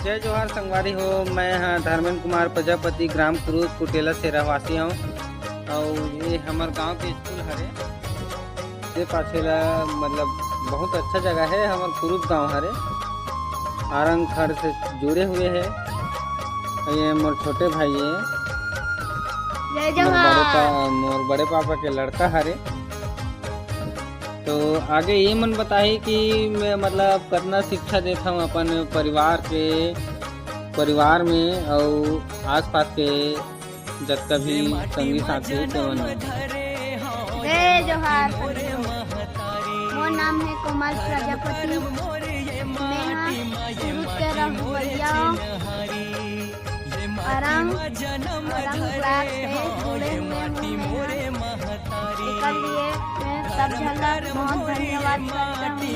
जय जोहार संगवारी हो। मैं हाँ धर्मेंद्र कुमार प्रजापति ग्राम क्रूज कुटेला से रहवासी हूँ और ये हमार गांव के स्कूल हरे ये पाछेला मतलब बहुत अच्छा जगह है। हमार क्रूज गांव हरे आरंग खड़ से जुड़े हुए है। ये मोर छोटे भाई है, मोर बड़े पापा के लड़का हरे। तो आगे ये मन बताही कि मैं मतलब कितना शिक्षा देता हूँ अपन परिवार में और आसपास के जितना भी संगी साथी के मन में। जय जोहार। मोर नाम है कोमल प्रजापति। मैं क्रूज के रहवैया आरंग क्लास से जुड़े हुए हूँ। इसके लिए मैं सब झलक बहुत धन्यवाद करता हूँ।